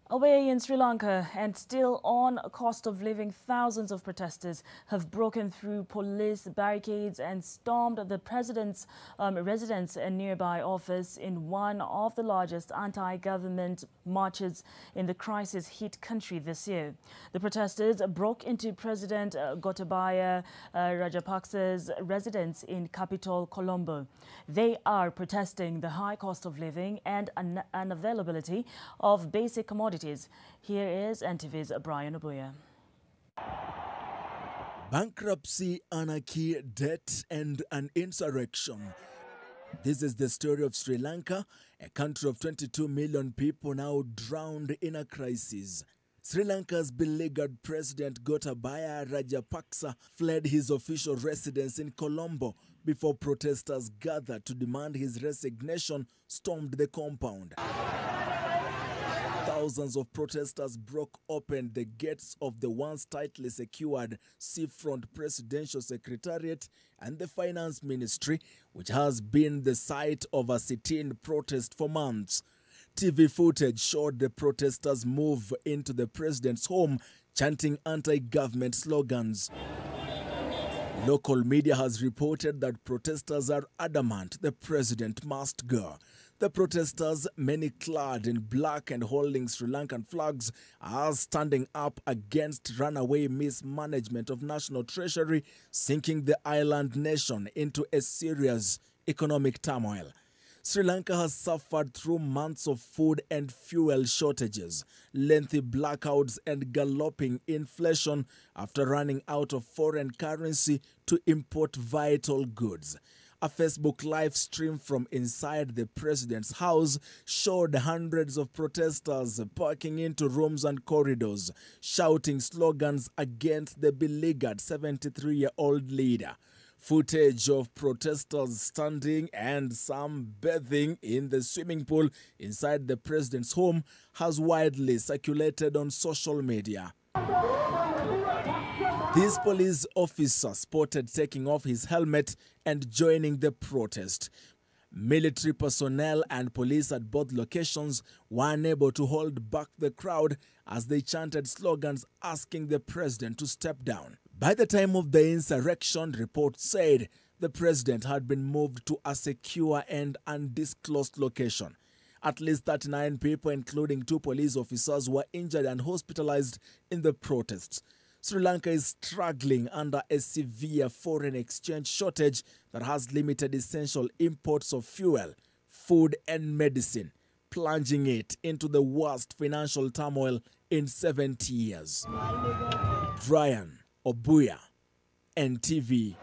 Away in Sri Lanka and still on cost of living, thousands of protesters have broken through police barricades and stormed the president's residence and nearby office in one of the largest anti-government marches in the crisis-hit country this year. The protesters broke into President Gotabaya Rajapaksa's residence in capital Colombo. They are protesting the high cost of living and unavailability of basic commodities. Here is NTV's Brian Obuya. Bankruptcy, anarchy, debt, and an insurrection. This is the story of Sri Lanka, a country of 22 million people now drowned in a crisis. Sri Lanka's beleaguered President Gotabaya Rajapaksa fled his official residence in Colombo before protesters gathered to demand his resignation stormed the compound. Thousands of protesters broke open the gates of the once tightly secured seafront presidential secretariat and the finance ministry, which has been the site of a sit-in protest for months. TV footage showed the protesters move into the president's home, chanting anti-government slogans. Local media has reported that protesters are adamant the president must go. The protesters, many clad in black and holding Sri Lankan flags, are standing up against runaway mismanagement of national treasury, sinking the island nation into a serious economic turmoil. Sri Lanka has suffered through months of food and fuel shortages, lengthy blackouts, and galloping inflation after running out of foreign currency to import vital goods. A Facebook live stream from inside the president's house showed hundreds of protesters parking into rooms and corridors, shouting slogans against the beleaguered 73-year-old leader. Footage of protesters standing and some bathing in the swimming pool inside the president's home has widely circulated on social media. This police officer spotted taking off his helmet and joining the protest. Military personnel and police at both locations were unable to hold back the crowd as they chanted slogans asking the president to step down. By the time of the insurrection, reports said the president had been moved to a secure and undisclosed location. At least 39 people, including 2 police officers, were injured and hospitalized in the protests. Sri Lanka is struggling under a severe foreign exchange shortage that has limited essential imports of fuel, food, and medicine, plunging it into the worst financial turmoil in 70 years. Brian Obuya, NTV.